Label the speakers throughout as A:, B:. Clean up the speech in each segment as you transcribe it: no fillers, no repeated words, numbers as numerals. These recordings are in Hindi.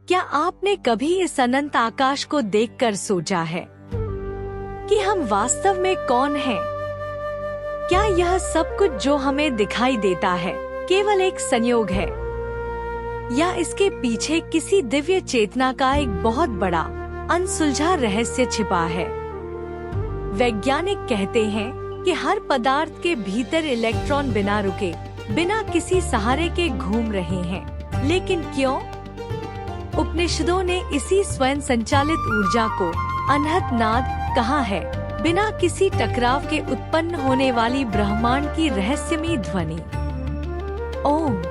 A: क्या आपने कभी इस अनंत आकाश को देखकर सोचा है कि हम वास्तव में कौन हैं? क्या यह सब कुछ जो हमें दिखाई देता है केवल एक संयोग है, या इसके पीछे किसी दिव्य चेतना का एक बहुत बड़ा अनसुलझा रहस्य छिपा है? वैज्ञानिक कहते हैं कि हर पदार्थ के भीतर इलेक्ट्रॉन बिना रुके, बिना किसी सहारे के घूम रहे हैं। लेकिन क्यों? उपनिषदों ने इसी स्वयं संचालित ऊर्जा को अनहत नाद कहा है, बिना किसी टकराव के उत्पन्न होने वाली ब्रह्मांड की रहस्यमयी ध्वनि। ओम।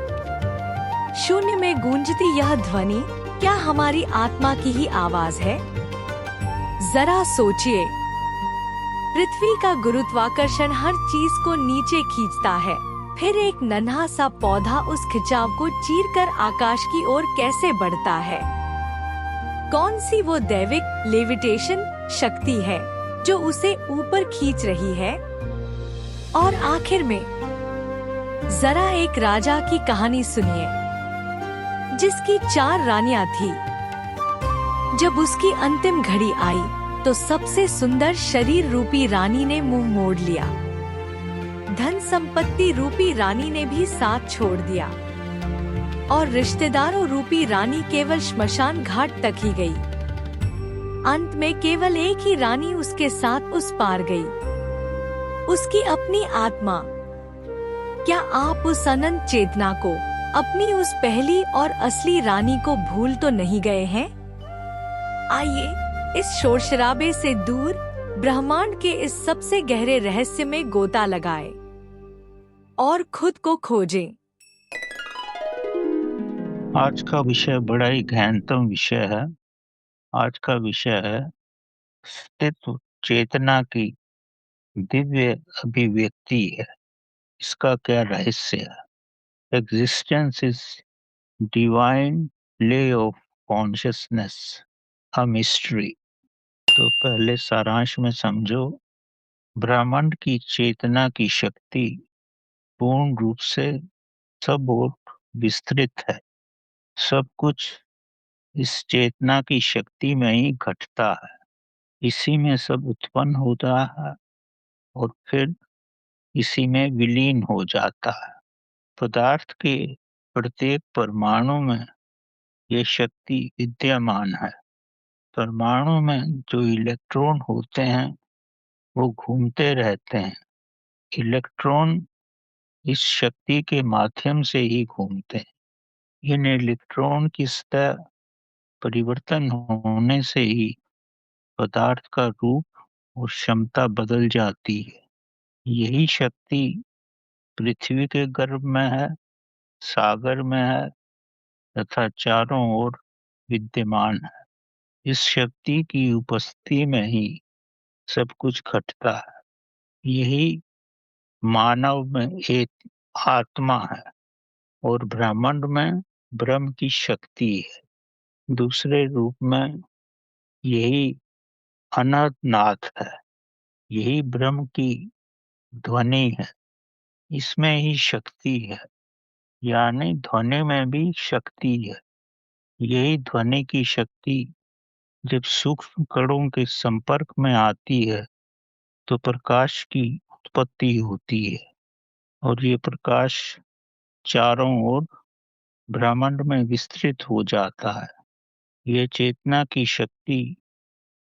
A: शून्य में गूंजती यह ध्वनि क्या हमारी आत्मा की ही आवाज है? जरा सोचिए, पृथ्वी का गुरुत्वाकर्षण हर चीज को नीचे खींचता है, फिर एक नन्हा सा पौधा उस खिंचाव को चीरकर आकाश की ओर कैसे बढ़ता है? कौन सी वो दैविक लेविटेशन शक्ति है जो उसे ऊपर खींच रही है? और आखिर में जरा एक राजा की कहानी सुनिए, जिसकी 4 रानियां थी। जब उसकी अंतिम घड़ी आई तो सबसे सुंदर शरीर रूपी रानी ने मुंह मोड़ लिया। धन संपत्ति रूपी रानी ने भी साथ छोड़ दिया और रिश्तेदारों रूपी रानी केवल श्मशान घाट तक ही गई। अंत में केवल एक ही रानी उसके साथ उस पार गई, उसकी अपनी आत्मा। क्या आप उस अनंत चेतना को, अपनी उस पहली और असली रानी को भूल तो नहीं गए हैं? आइए इस शोर शराबे से दूर ब्रह्मांड के इस सबसे गहरे रहस्य में गोता लगाएं और खुद को खोजें।
B: आज का विषय बड़ा ही गहनतम विषय है। आज का विषय है अस्तित्व चेतना की दिव्य अभिव्यक्ति है। इसका क्या रहस्य है? Existence is divine play of consciousness, a mystery. तो पहले सारांश में समझो, ब्रह्मांड की चेतना की शक्ति पूर्ण रूप से सब ओर विस्तृत है। सब कुछ इस चेतना की शक्ति में ही घटता है, इसी में सब उत्पन्न होता है और फिर इसी में विलीन हो जाता है। पदार्थ के प्रत्येक परमाणु में ये शक्ति विद्यमान है। परमाणु में जो इलेक्ट्रॉन होते हैं वो घूमते रहते हैं। इलेक्ट्रॉन इस शक्ति के माध्यम से ही घूमते हैं। इन इलेक्ट्रॉन की सतह परिवर्तन होने से ही पदार्थ का रूप और क्षमता बदल जाती है। यही शक्ति पृथ्वी के गर्भ में है, सागर में है तथा चारों ओर विद्यमान है। इस शक्ति की उपस्थिति में ही सब कुछ घटता है। यही मानव में एक आत्मा है और ब्रह्मांड में ब्रह्म की शक्ति है। दूसरे रूप में यही अनंत नाद है, यही ब्रह्म की ध्वनि है। इसमें ही शक्ति है, यानी ध्वनि में भी शक्ति है। यही ध्वनि की शक्ति जब सूक्ष्म कणों के संपर्क में आती है तो प्रकाश की उत्पत्ति होती है और ये प्रकाश चारों ओर ब्रह्मांड में विस्तृत हो जाता है। ये चेतना की शक्ति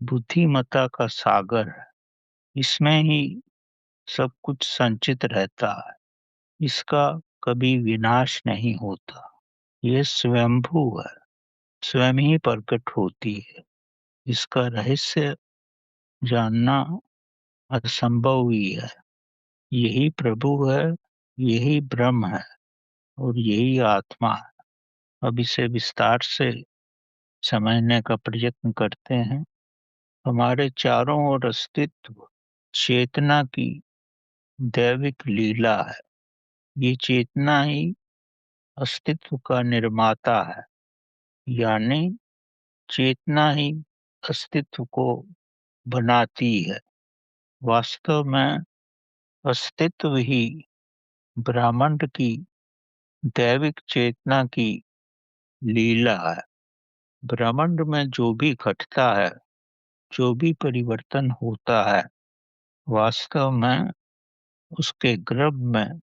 B: बुद्धिमत्ता का सागर है। इसमें ही सब कुछ संचित रहता है। इसका कभी विनाश नहीं होता। ये स्वयंभू है, स्वयं ही प्रकट होती है। इसका रहस्य जानना असंभव ही है। यही प्रभु है, यही ब्रह्म है और यही आत्मा है। अब इसे विस्तार से समझने का प्रयत्न करते हैं। हमारे चारों ओर अस्तित्व चेतना की दैविक लीला है। ये चेतना ही अस्तित्व का निर्माता है, यानी चेतना ही अस्तित्व को बनाती है। वास्तव में अस्तित्व ही ब्रह्मांड की दैविक चेतना की लीला है। ब्रह्मांड में जो भी घटता है, जो भी परिवर्तन होता है, वास्तव में उसके गर्भ में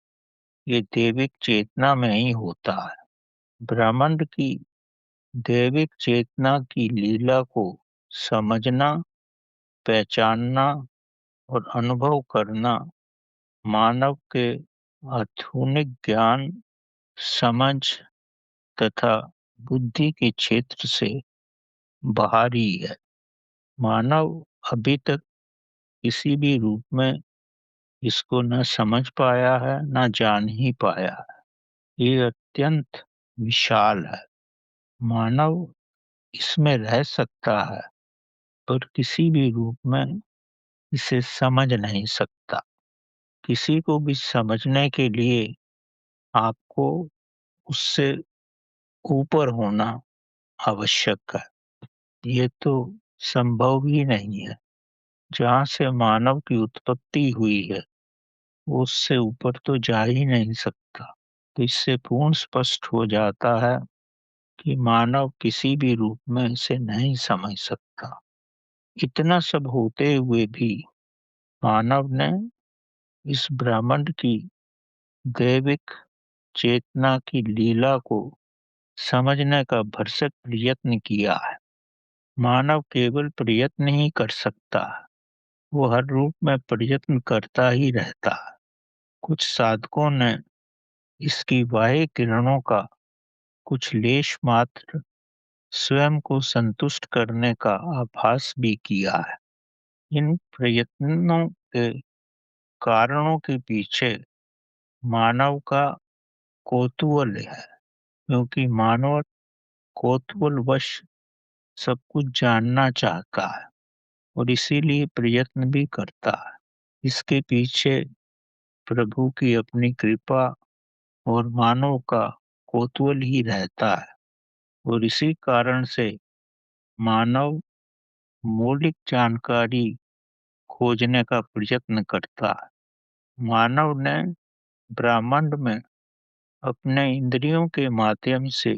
B: ये दैविक चेतना में ही होता है। ब्रह्मांड की दैविक चेतना की लीला को समझना, पहचानना और अनुभव करना मानव के आधुनिक ज्ञान, समझ तथा बुद्धि के क्षेत्र से बाहरी है। मानव अभी तक किसी भी रूप में इसको न समझ पाया है, न जान ही पाया है। ये अत्यंत विशाल है। मानव इसमें रह सकता है, पर किसी भी रूप में इसे समझ नहीं सकता। किसी को भी समझने के लिए आपको उससे ऊपर होना आवश्यक है। ये तो संभव ही नहीं है। जहाँ से मानव की उत्पत्ति हुई है, वो उससे ऊपर तो जा ही नहीं सकता। तो इससे पूर्ण स्पष्ट हो जाता है कि मानव किसी भी रूप में इसे नहीं समझ सकता। इतना सब होते हुए भी मानव ने इस ब्रह्मांड की दैविक चेतना की लीला को समझने का भरसक प्रयत्न किया है। मानव केवल प्रयत्न ही कर सकता है, वो हर रूप में प्रयत्न करता ही रहता है। कुछ साधकों ने इसकी बाह्य किरणों का कुछ लेश मात्र स्वयं को संतुष्ट करने का आभास भी किया है। इन प्रयत्नों के कारणों के पीछे मानव का कौतूहल है, क्योंकि मानव कौतूहलवश सब कुछ जानना चाहता है और इसीलिए प्रयत्न भी करता है। इसके पीछे प्रभु की अपनी कृपा और मानव का कौतूहल ही रहता है और इसी कारण से मानव मौलिक जानकारी खोजने का प्रयत्न करता है। मानव ने ब्रह्मांड में अपने इंद्रियों के माध्यम से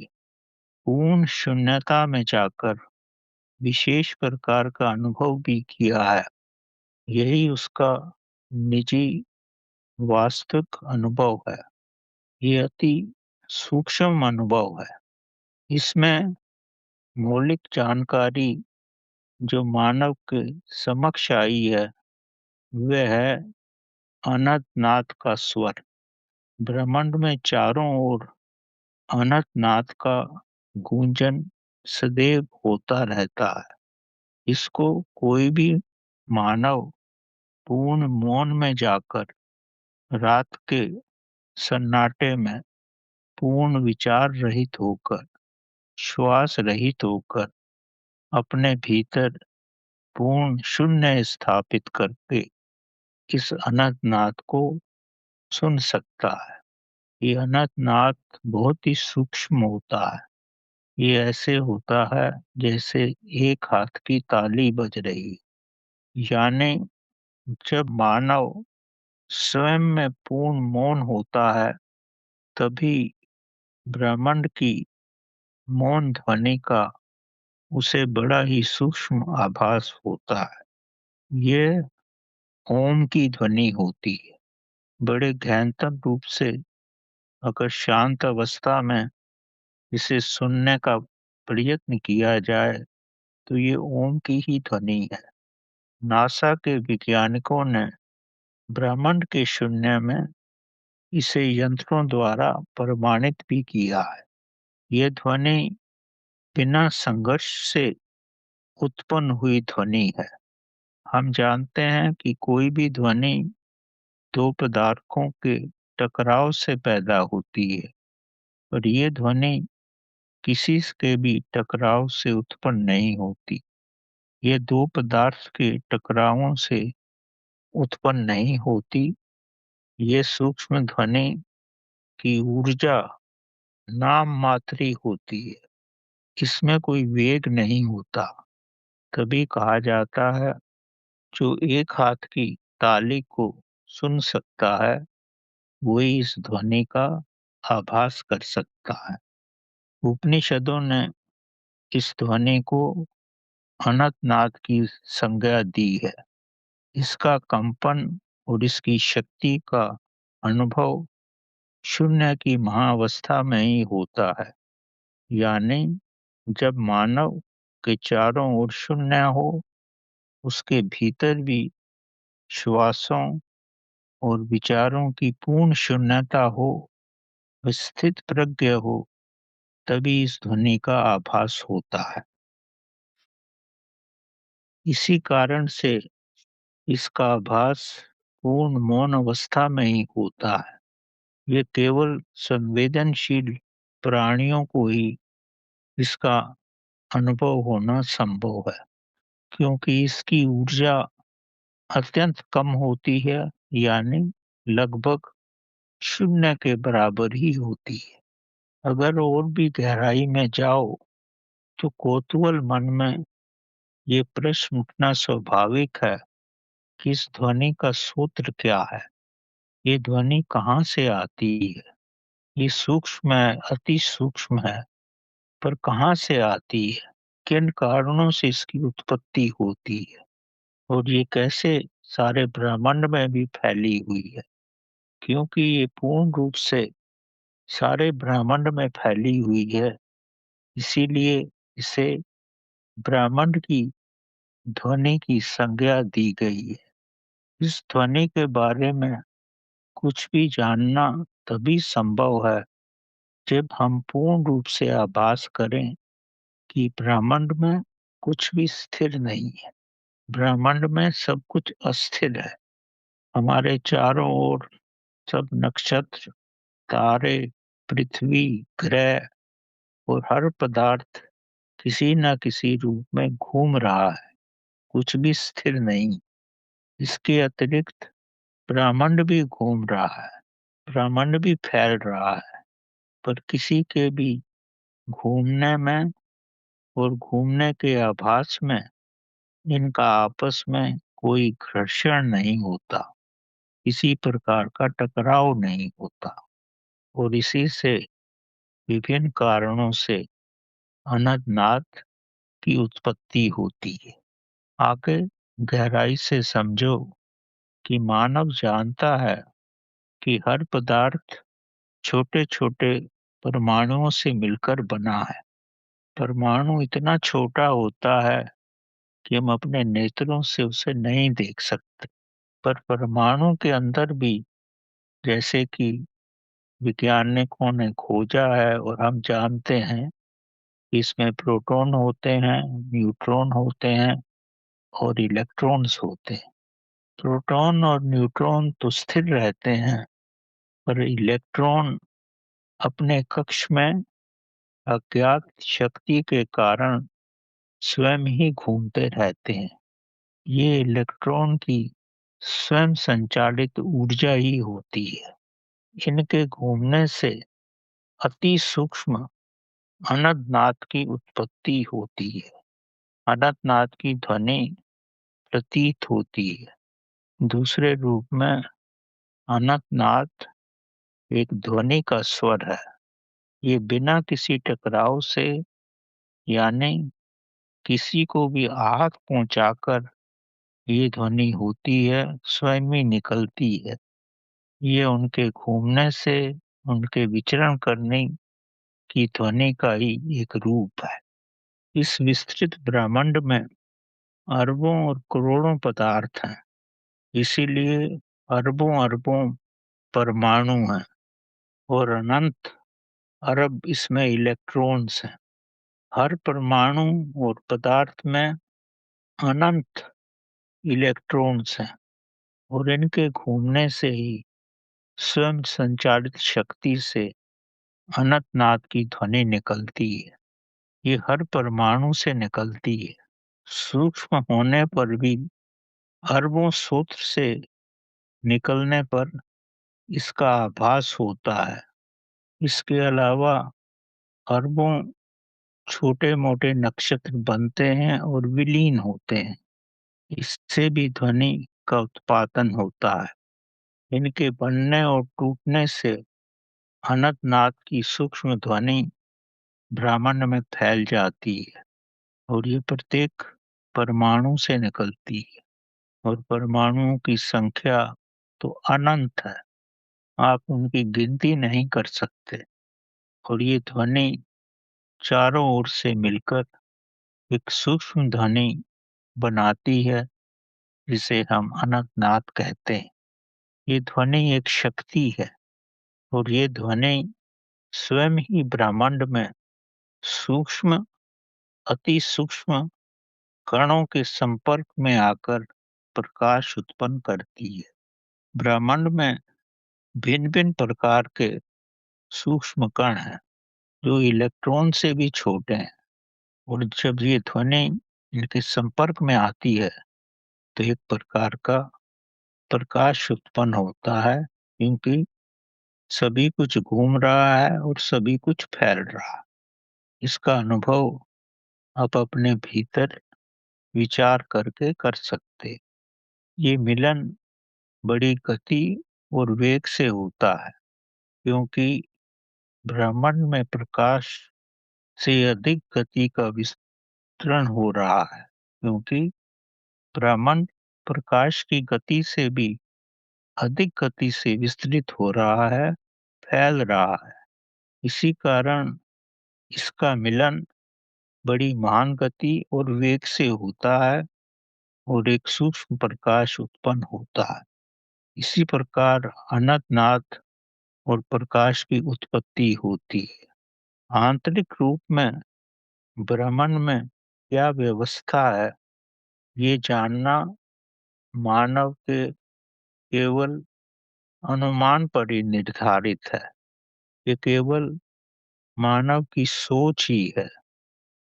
B: पूर्ण शून्यता में जाकर विशेष प्रकार का अनुभव भी किया है। यही उसका निजी वास्तविक अनुभव है। ये अति सूक्ष्म अनुभव है। इसमें मौलिक जानकारी जो मानव के समक्ष आई है, वह है अनंतनाद का स्वर। ब्रह्मांड में चारों ओर अनंतनाद का गूंजन सदैव होता रहता है। इसको कोई भी मानव पूर्ण मौन में जाकर रात के सन्नाटे में पूर्ण विचार रहित होकर, श्वास रहित होकर, अपने भीतर पूर्ण शून्य स्थापित करके इस अनंत नाद को सुन सकता है। ये अनंत नाद बहुत ही सूक्ष्म होता है। ये ऐसे होता है जैसे एक हाथ की ताली बज रही, यानी जब मानव स्वयं में पूर्ण मौन होता है, तभी ब्रह्मांड की मौन ध्वनि का उसे बड़ा ही सूक्ष्म आभास होता है। ये ओम की ध्वनि होती है। बड़े गहनतम रूप से अगर शांत अवस्था में इसे सुनने का प्रयत्न किया जाए, तो ये ओम की ही ध्वनि है। नासा के वैज्ञानिकों ने ब्रह्मांड के शून्य में इसे यंत्रों द्वारा प्रमाणित भी किया है। ये ध्वनि बिना संघर्ष से उत्पन्न हुई ध्वनि है। हम जानते हैं कि कोई भी ध्वनि दो पदार्थों के टकराव से पैदा होती है, और ये ध्वनि किसी के भी टकराव से उत्पन्न नहीं होती। ये दो पदार्थ के टकरावों से उत्पन्न नहीं होती। ये सूक्ष्म ध्वनि की ऊर्जा नाम मात्र ही होती है। इसमें कोई वेग नहीं होता। कभी कहा जाता है, जो एक हाथ की ताली को सुन सकता है, वही इस ध्वनि का आभास कर सकता है। उपनिषदों ने इस ध्वनि को अनंतनाद की संज्ञा दी है। इसका कंपन और इसकी शक्ति का अनुभव शून्य की महाअवस्था में ही होता है, यानी जब मानव के चारों ओर शून्य हो, उसके भीतर भी श्वासों और विचारों की पूर्ण शून्यता हो, स्थित प्रज्ञ हो, तभी इस ध्वनि का आभास होता है। इसी कारण से इसका आभास पूर्ण मौन अवस्था में ही होता है। ये केवल संवेदनशील प्राणियों को ही इसका अनुभव होना संभव है, क्योंकि इसकी ऊर्जा अत्यंत कम होती है, यानी लगभग शून्य के बराबर ही होती है। अगर और भी गहराई में जाओ तो कौतूहल मन में ये प्रश्न उठना स्वाभाविक है कि इस ध्वनि का सूत्र क्या है? ये ध्वनि कहाँ से आती है? ये सूक्ष्म है, अति सूक्ष्म है, पर कहाँ से आती है? किन कारणों से इसकी उत्पत्ति होती है? और ये कैसे सारे ब्रह्मांड में भी फैली हुई है? क्योंकि ये पूर्ण रूप से सारे ब्रह्मांड में फैली हुई है, इसीलिए इसे ब्रह्मांड की ध्वनि की संज्ञा दी गई है। इस ध्वनि के बारे में कुछ भी जानना तभी संभव है जब हम पूर्ण रूप से आभास करें कि ब्रह्मांड में कुछ भी स्थिर नहीं है। ब्रह्मांड में सब कुछ अस्थिर है। हमारे चारों ओर सब नक्षत्र, तारे, पृथ्वी, ग्रह और हर पदार्थ किसी न किसी रूप में घूम रहा है, कुछ भी स्थिर नहीं। इसके अतिरिक्त ब्रह्मांड भी घूम रहा है, ब्रह्मांड भी फैल रहा है, पर किसी के भी घूमने में और घूमने के आभास में इनका आपस में कोई घर्षण नहीं होता, किसी प्रकार का टकराव नहीं होता, और इसी से विभिन्न कारणों से अनंतनाद की उत्पत्ति होती है। आगे गहराई से समझो कि मानव जानता है कि हर पदार्थ छोटे-छोटे परमाणुओं से मिलकर बना है। परमाणु इतना छोटा होता है कि हम अपने नेत्रों से उसे नहीं देख सकते। पर परमाणु के अंदर भी, जैसे कि वैज्ञानिकों ने खोजा है और हम जानते हैं, कि इसमें प्रोटॉन होते हैं, न्यूट्रॉन होते हैं और इलेक्ट्रॉन्स होते हैं। प्रोटॉन और न्यूट्रॉन तो स्थिर रहते हैं, पर इलेक्ट्रॉन अपने कक्ष में अज्ञात शक्ति के कारण स्वयं ही घूमते रहते हैं। ये इलेक्ट्रॉन की स्वयं संचालित ऊर्जा ही होती है। इनके घूमने से अति सूक्ष्म अनंतनाद की उत्पत्ति होती है। अनंतनाद की ध्वनि प्रतीत होती है। दूसरे रूप में अनंतनाद एक ध्वनि का स्वर है। ये बिना किसी टकराव से, यानी किसी को भी आहत पहुंचाकर ये ध्वनि होती है, स्वयं ही निकलती है। ये उनके घूमने से, उनके विचरण करने की ध्वनि का ही एक रूप है। इस विस्तृत ब्रह्मांड में अरबों और करोड़ों पदार्थ हैं, इसीलिए अरबों अरबों परमाणु हैं और अनंत अरब इसमें इलेक्ट्रॉन्स हैं। हर परमाणु और पदार्थ में अनंत इलेक्ट्रॉन्स हैं और इनके घूमने से ही स्वयं संचालित शक्ति से अनंतनाद की ध्वनि निकलती है। ये हर परमाणु से निकलती है। सूक्ष्म होने पर भी अरबों सूत्र से निकलने पर इसका आभास होता है। इसके अलावा अरबों छोटे-मोटे नक्षत्र बनते हैं और विलीन होते हैं। इससे भी ध्वनि का उत्पादन होता है। इनके बनने और टूटने से अनंतनाद की सूक्ष्म ध्वनि ब्रह्मांड में फैल जाती है और ये प्रत्येक परमाणु से निकलती है और परमाणुओं की संख्या तो अनंत है। आप उनकी गिनती नहीं कर सकते और ये ध्वनि चारों ओर से मिलकर एक सूक्ष्म ध्वनि बनाती है जिसे हम अनंतनाद कहते हैं। ये ध्वनि एक शक्ति है और ये ध्वनि स्वयं ही ब्रह्मांड में सूक्ष्म अति सूक्ष्म कणों के संपर्क में आकर प्रकाश उत्पन्न करती है। ब्रह्मांड में भिन्न-भिन्न प्रकार के सूक्ष्म कण हैं, जो इलेक्ट्रॉन से भी छोटे हैं और जब ये ध्वनि इनके संपर्क में आती है, तो एक प्रकार का प्रकाश उत्पन्न होता है क्योंकि सभी कुछ घूम रहा है और सभी कुछ फैल रहा है। इसका अनुभव आप अपने भीतर विचार करके कर सकते हैं। ये मिलन बड़ी गति और वेग से होता है क्योंकि ब्रह्मांड में प्रकाश से अधिक गति का विस्तरण हो रहा है क्योंकि ब्रह्मांड प्रकाश की गति से भी अधिक गति से विस्तृत हो रहा है, फैल रहा है। इसी कारण इसका मिलन बड़ी महान गति और वेग से होता है और एक सूक्ष्म प्रकाश उत्पन्न होता है। इसी प्रकार अनंतनाद और प्रकाश की उत्पत्ति होती है। आंतरिक रूप में ब्रह्मांड में क्या व्यवस्था है, ये जानना मानव के केवल अनुमान पर ही निर्धारित है। ये केवल मानव की सोच ही है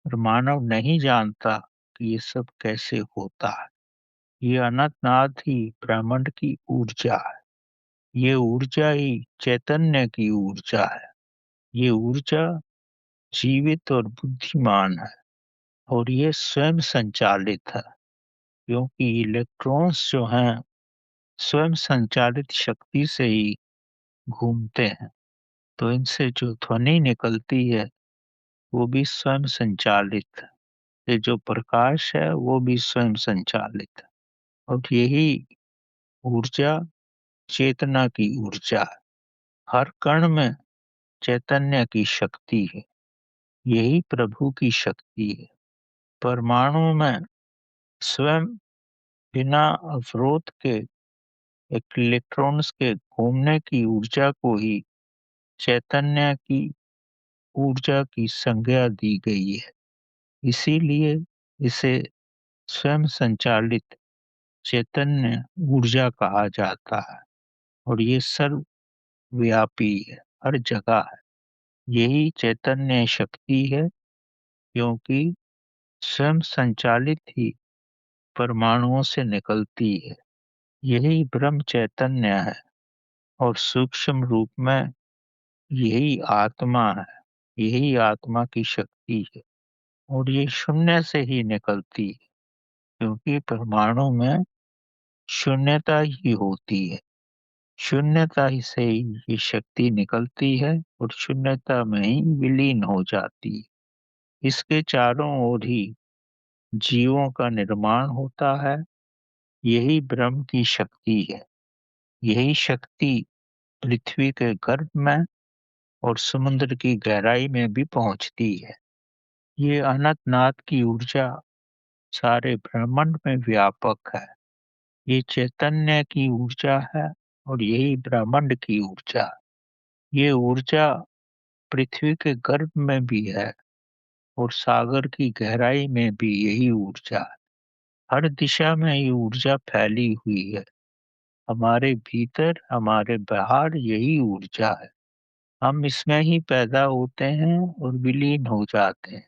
B: और मानव नहीं जानता कि ये सब कैसे होता है। ये अनंतनाद ही ब्रह्मांड की ऊर्जा है। ये ऊर्जा ही चैतन्य की ऊर्जा है। ये ऊर्जा जीवित और बुद्धिमान है और ये स्वयं संचालित है क्योंकि इलेक्ट्रॉन्स जो हैं स्वयं संचालित शक्ति से ही घूमते हैं। तो इनसे जो ध्वनि निकलती है वो भी स्वयं संचालित है। ये जो प्रकाश है वो भी स्वयं संचालित है और यही ऊर्जा चेतना की ऊर्जा है। हर कण में चैतन्य की शक्ति है। यही प्रभु की शक्ति है। परमाणु में स्वयं बिना अवरोध के इलेक्ट्रॉन्स के घूमने की ऊर्जा को ही चैतन्य की ऊर्जा की संज्ञा दी गई है। इसीलिए इसे स्वयं संचालित चैतन्य ऊर्जा कहा जाता है और ये सर्वव्यापी है, हर जगह है। यही चैतन्य शक्ति है क्योंकि स्वयं संचालित ही परमाणुओं से निकलती है। यही ब्रह्म चैतन्य है और सूक्ष्म रूप में यही आत्मा है। यही आत्मा की शक्ति है और ये शून्य से ही निकलती है क्योंकि परमाणु में शून्यता ही होती है। शून्यता ही से ही ये शक्ति निकलती है और शून्यता में ही विलीन हो जाती है। इसके चारों ओर ही जीवों का निर्माण होता है। यही ब्रह्म की शक्ति है। यही शक्ति पृथ्वी के गर्भ में और समुद्र की गहराई में भी पहुंचती है। ये अनंतनाद की ऊर्जा सारे ब्रह्मांड में व्यापक है। ये चैतन्य की ऊर्जा है और यही ब्रह्मांड की ऊर्जा। ये ऊर्जा पृथ्वी के गर्भ में भी है और सागर की गहराई में भी यही ऊर्जा है। हर दिशा में ये ऊर्जा फैली हुई है। हमारे भीतर, हमारे बाहर यही ऊर्जा है। हम इसमें ही पैदा होते हैं और विलीन हो जाते हैं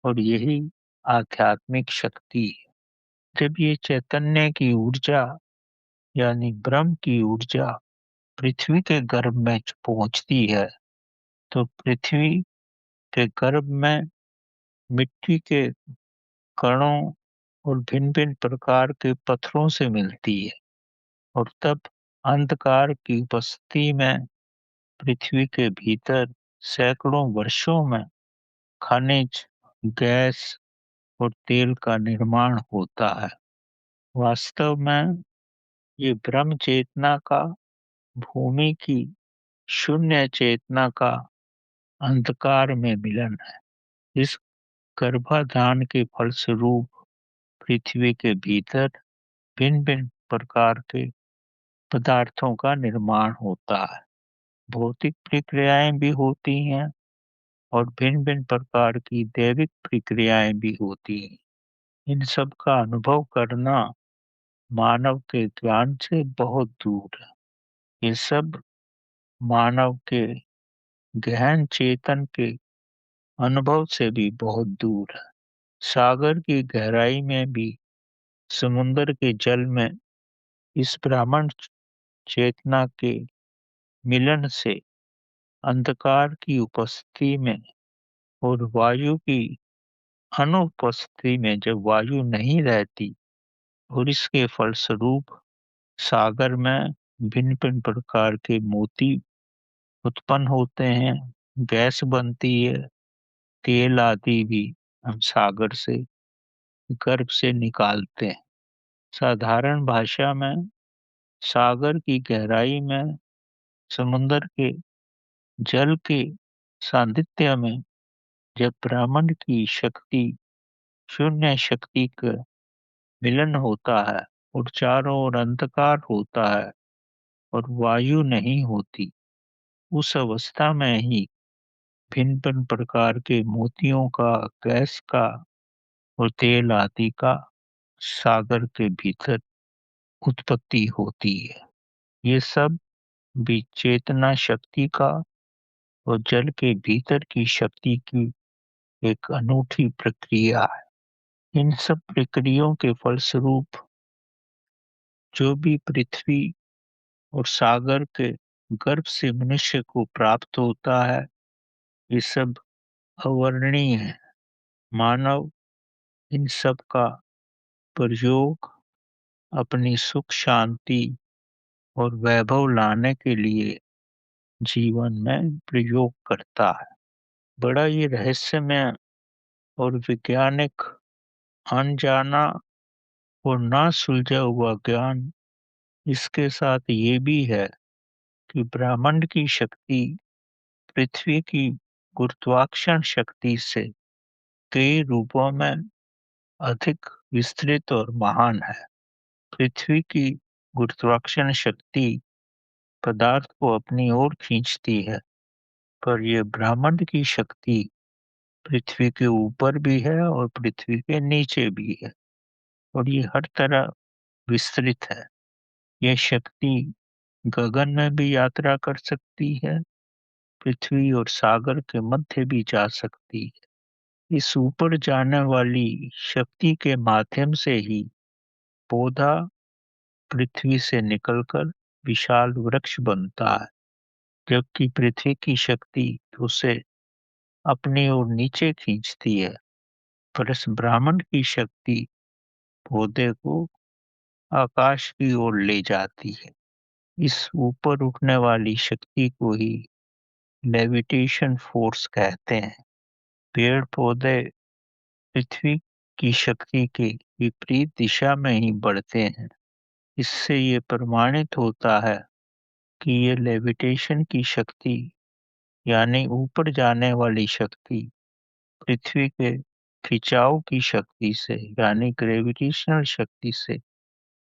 B: और यही आध्यात्मिक शक्ति है। जब ये चैतन्य की ऊर्जा यानी ब्रह्म की ऊर्जा पृथ्वी के गर्भ में पहुंचती है तो पृथ्वी के गर्भ में मिट्टी के कणों और भिन्न-भिन्न प्रकार के पत्थरों से मिलती है और तब अंधकार की उपस्थिति में पृथ्वी के भीतर सैकड़ों वर्षों में खनिज, गैस और तेल का निर्माण होता है। वास्तव में ये ब्रह्म चेतना का भूमि की शून्य चेतना का अंधकार में मिलन है। इस गर्भाधान के फलस्वरूप पृथ्वी के भीतर भिन्न-भिन्न प्रकार के पदार्थों का निर्माण होता है। भौतिक प्रक्रियाएं भी होती हैं और भिन्न-भिन्न प्रकार की दैविक प्रक्रियाएं भी होती हैं। इन सब का अनुभव करना मानव के ज्ञान से बहुत दूर है। ये सब मानव के गहन चेतन के अनुभव से भी बहुत दूर है। सागर की गहराई में भी, समुद्र के जल में इस ब्राह्मण चेतना के मिलन से अंधकार की उपस्थिति में और वायु की अनुपस्थिति में, जब वायु नहीं रहती और इसके फलस्वरूप सागर में भिन्न-भिन्न प्रकार के मोती उत्पन्न होते हैं, गैस बनती है, तेल आदि भी हम सागर से, गर्भ से निकालते हैं। साधारण भाषा में सागर की गहराई में समुद्र के जल के सान्निध्य में जब ब्रह्मांड की शक्ति, शून्य शक्ति का मिलन होता है और चारों ओर अंधकार होता है और वायु नहीं होती, उस अवस्था में ही भिन्न-भिन्न प्रकार के मोतियों का, गैस का और तेल आदि का सागर के भीतर उत्पत्ति होती है। ये सब भी चेतना शक्ति का और जल के भीतर की शक्ति की एक अनूठी प्रक्रिया है। इन सब प्रक्रियाओं के फलस्वरूप जो भी पृथ्वी और सागर के गर्भ से मनुष्य को प्राप्त होता है, ये सब अवर्णनीय है। मानव इन सब का प्रयोग अपनी सुख शांति और वैभव लाने के लिए जीवन में प्रयोग करता है। बड़ा ये रहस्यमय और वैज्ञानिक अनजाना और ना सुलझा हुआ ज्ञान, इसके साथ ये भी है कि ब्रह्मांड की शक्ति पृथ्वी की गुरुत्वाकर्षण शक्ति से कई रूपों में अधिक विस्तृत और महान है। पृथ्वी की गुरुत्वाकर्षण शक्ति पदार्थ को अपनी ओर खींचती है, पर यह ब्रह्मांड की शक्ति पृथ्वी के ऊपर भी है और पृथ्वी के नीचे भी है और ये हर तरह विस्तृत है। यह शक्ति गगन में भी यात्रा कर सकती है, पृथ्वी और सागर के मध्य भी जा सकती है। इस ऊपर जाने वाली शक्ति के माध्यम से ही पौधा पृथ्वी से निकलकर विशाल वृक्ष बनता है, जबकि पृथ्वी की शक्ति उसे अपनी ओर नीचे खींचती है, पर इस ब्रह्मांड की शक्ति पौधे को आकाश की ओर ले जाती है। इस ऊपर उठने वाली शक्ति को ही लेविटेशन फोर्स कहते हैं। पेड़ पौधे पृथ्वी की शक्ति के विपरीत दिशा में ही बढ़ते हैं। इससे ये प्रमाणित होता है कि ये लेविटेशन की शक्ति, यानी ऊपर जाने वाली शक्ति, पृथ्वी के खिंचाव की शक्ति से, यानी ग्रेविटेशनल शक्ति से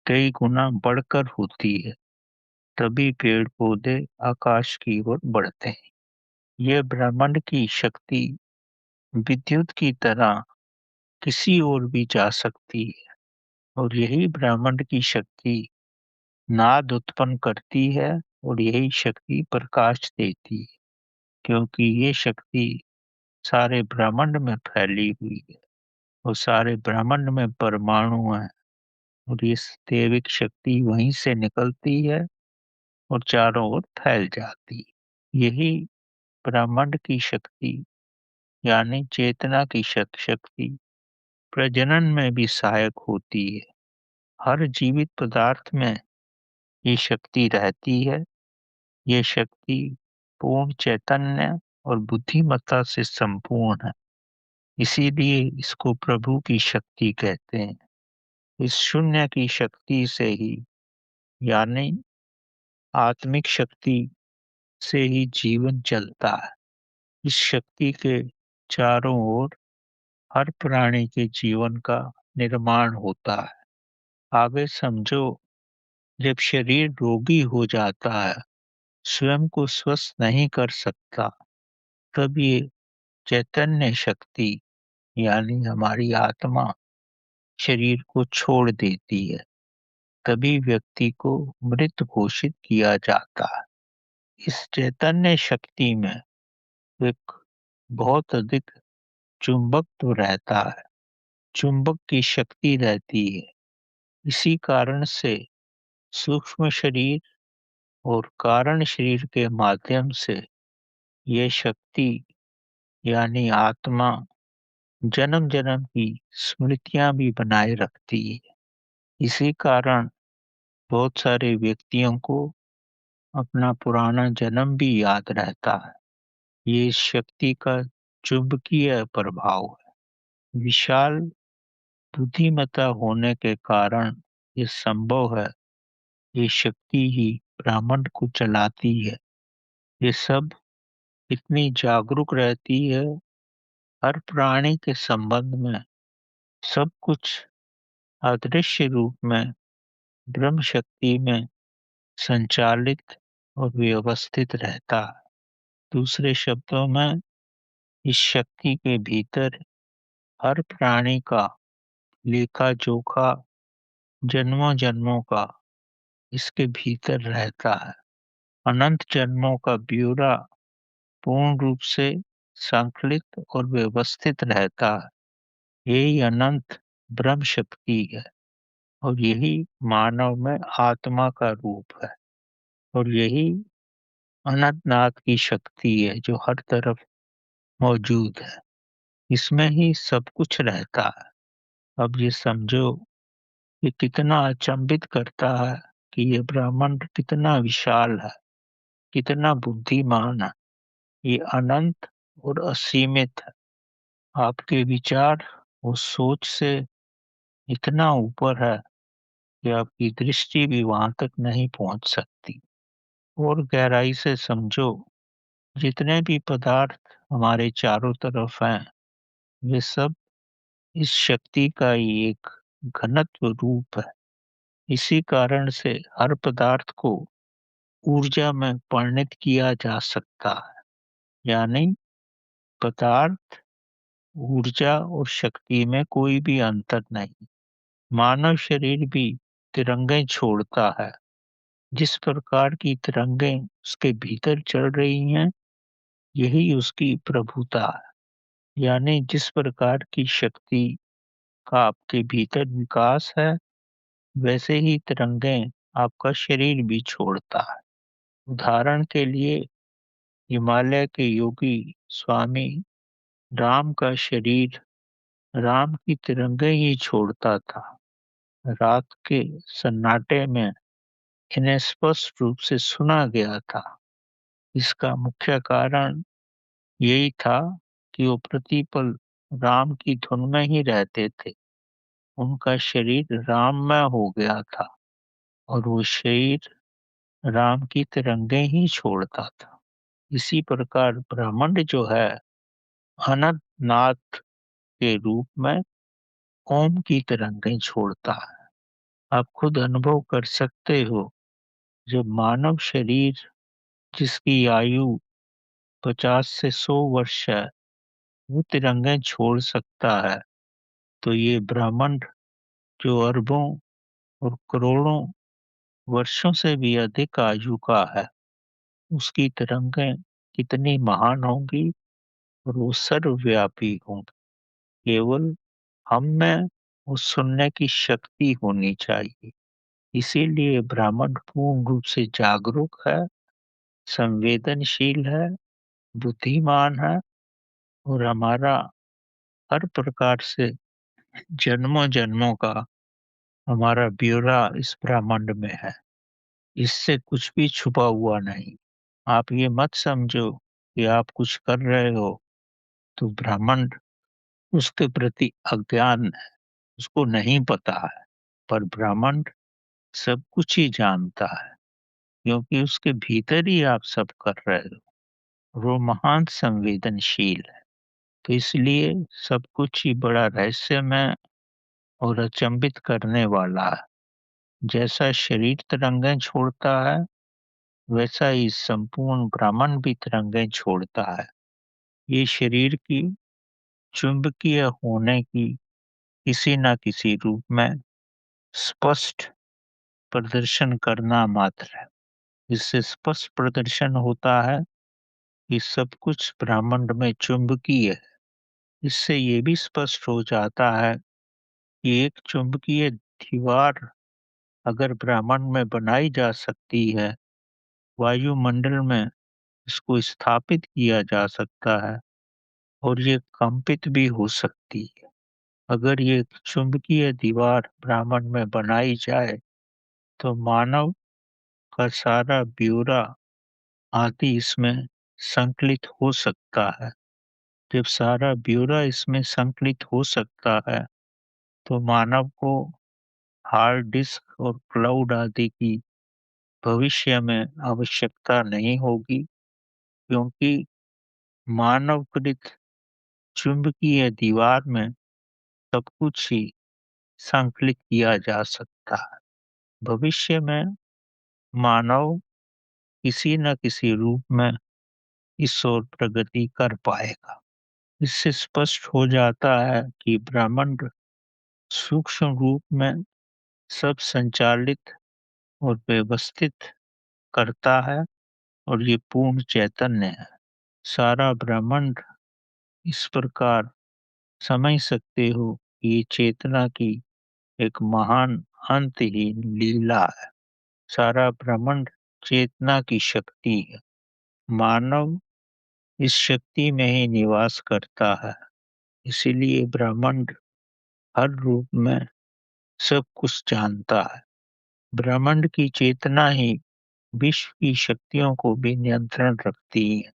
B: कई गुना बढ़कर होती है। तभी पेड़ पौधे आकाश की ओर बढ़ते हैं। यह ब्रह्मांड की शक्ति विद्युत की तरह किसी ओर भी जा सकती है और यही ब्रह्मांड की शक्ति नाद उत्पन्न करती है और यही शक्ति प्रकाश देती है, क्योंकि ये शक्ति सारे ब्रह्मांड में फैली हुई है और सारे ब्रह्मांड में परमाणु हैं और ये दैविक शक्ति वहीं से निकलती है और चारों ओर फैल जाती है। यही ब्रह्मांड की शक्ति, यानी चेतना की शक्ति प्रजनन में भी सहायक होती है। हर जीवित पदार्थ में ये शक्ति रहती है। ये शक्ति पूर्ण चैतन्य और बुद्धिमत्ता से संपूर्ण है। इसीलिए इसको प्रभु की शक्ति कहते हैं। इस शून्य की शक्ति से ही, यानी आत्मिक शक्ति से ही जीवन चलता है। इस शक्ति के चारों ओर हर प्राणी के जीवन का निर्माण होता है। आगे समझो, जब शरीर रोगी हो जाता है, स्वयं को स्वस्थ नहीं कर सकता, तब ये चैतन्य शक्ति यानी हमारी आत्मा शरीर को छोड़ देती है। तभी व्यक्ति को मृत घोषित किया जाता है। इस चैतन्य शक्ति में एक बहुत अधिक चुंबकत्व रहता है, चुंबक की शक्ति रहती है। इसी कारण से सूक्ष्म शरीर और कारण शरीर के माध्यम से ये शक्ति यानी आत्मा जन्म जन्म की स्मृतियां भी बनाए रखती है। इसी कारण बहुत सारे व्यक्तियों को अपना पुराना जन्म भी याद रहता है। ये इस शक्ति का चुंबकीय प्रभाव है। विशाल बुद्धिमत्ता होने के कारण ये संभव है। ये शक्ति ही ब्रह्मांड को चलाती है। ये सब इतनी जागरूक रहती है। हर प्राणी के संबंध में सब कुछ अदृश्य रूप में ब्रह्म शक्ति में संचालित और व्यवस्थित रहता है। दूसरे शब्दों में, इस शक्ति के भीतर हर प्राणी का लेखा जोखा जन्मों जन्मों का इसके भीतर रहता है। अनंत जन्मों का ब्यौरा पूर्ण रूप से संकलित और व्यवस्थित रहता है। यही अनंत ब्रह्म शक्ति है और यही मानव में आत्मा का रूप है और यही अनंतनाद की शक्ति है जो हर तरफ मौजूद है। इसमें ही सब कुछ रहता है। अब ये समझो, ये कितना अचंभित करता है कि ये ब्रह्मांड कितना विशाल है, कितना बुद्धिमान है। ये अनंत और असीमित है। आपके विचार और सोच से इतना ऊपर है कि आपकी दृष्टि भी वहां तक नहीं पहुंच सकती। और गहराई से समझो, जितने भी पदार्थ हमारे चारों तरफ हैं, वे सब इस शक्ति का ही एक घनत्व रूप है। इसी कारण से हर पदार्थ को ऊर्जा में परिणत किया जा सकता है। यानी पदार्थ, ऊर्जा और शक्ति में कोई भी अंतर नहीं। मानव शरीर भी तिरंगे छोड़ता है। जिस प्रकार की तरंगें उसके भीतर चल रही हैं, यही उसकी प्रभुता है। यानी जिस प्रकार की शक्ति का आपके भीतर विकास है, वैसे ही तरंगें आपका शरीर भी छोड़ता है। उदाहरण के लिए, हिमालय के योगी स्वामी राम का शरीर राम की तरंगें ही छोड़ता था। रात के सन्नाटे में इन्हें स्पष्ट रूप से सुना गया था। इसका मुख्य कारण यही था कि वो प्रतिपल राम की धुन में ही रहते थे। उनका शरीर राममय हो गया था और वो शरीर राम की तरंगें ही छोड़ता था। इसी प्रकार ब्रह्मांड जो है, अनंत नाद के रूप में ओम की तरंगें छोड़ता है। आप खुद अनुभव कर सकते हो, जब मानव शरीर जिसकी आयु 50 से 100 वर्ष है, वो तिरंगे छोड़ सकता है, तो ये ब्रह्मांड जो अरबों और करोड़ों वर्षों से भी अधिक आयु का है, उसकी तरंगें कितनी महान होंगी और वो सर्वव्यापी होंगी। केवल हम में उस सुनने की शक्ति होनी चाहिए। इसीलिए ब्रह्मांड पूर्ण रूप से जागरूक है, संवेदनशील है, बुद्धिमान है और हमारा हर प्रकार से जन्मों जन्मों का हमारा ब्यौरा इस ब्रह्मांड में है। इससे कुछ भी छुपा हुआ नहीं। आप ये मत समझो कि आप कुछ कर रहे हो तो ब्रह्मांड उसके प्रति अज्ञान है, उसको नहीं पता है। पर ब्रह्मांड सब कुछ ही जानता है, क्योंकि उसके भीतर ही आप सब कर रहे हो। वो महान संवेदनशील है, तो इसलिए सब कुछ ही बड़ा रहस्यमय और अचंभित करने वाला है। जैसा शरीर तरंगें छोड़ता है, वैसा ही संपूर्ण ब्रह्मांड भी तरंगें छोड़ता है। ये शरीर की चुंबकीय होने की किसी न किसी रूप में स्पष्ट प्रदर्शन करना मात्र है। इससे स्पष्ट प्रदर्शन होता है कि सब कुछ ब्रह्मांड में चुंबकीय है। इससे ये भी स्पष्ट हो जाता है कि एक चुंबकीय दीवार अगर ब्रह्मांड में बनाई जा सकती है, वायुमंडल में इसको स्थापित किया जा सकता है और ये कंपित भी हो सकती है। अगर ये चुंबकीय दीवार ब्रह्मांड में बनाई जाए, तो मानव का सारा ब्यौरा आदि इसमें संकलित हो सकता है। जब सारा ब्यौरा इसमें संकलित हो सकता है, तो मानव को हार्ड डिस्क और क्लाउड आदि की भविष्य में आवश्यकता नहीं होगी, क्योंकि मानवकृत चुंबकीय दीवार में सब कुछ ही संकलित किया जा सकता है। भविष्य में मानव किसी न किसी रूप में इस ओर प्रगति कर पाएगा। इससे स्पष्ट हो जाता है कि ब्रह्मांड सूक्ष्म रूप में सब संचालित और व्यवस्थित करता है और ये पूर्ण चैतन्य है। सारा ब्रह्मांड इस प्रकार समझ सकते हो कि ये चेतना की एक महान अंतहीन लीला है। सारा ब्रह्मांड चेतना की शक्ति है। मानव इस शक्ति में ही निवास करता है। इसीलिए ब्रह्मांड हर रूप में सब कुछ जानता है। ब्रह्मांड की चेतना ही विश्व की शक्तियों को भी नियंत्रण रखती है।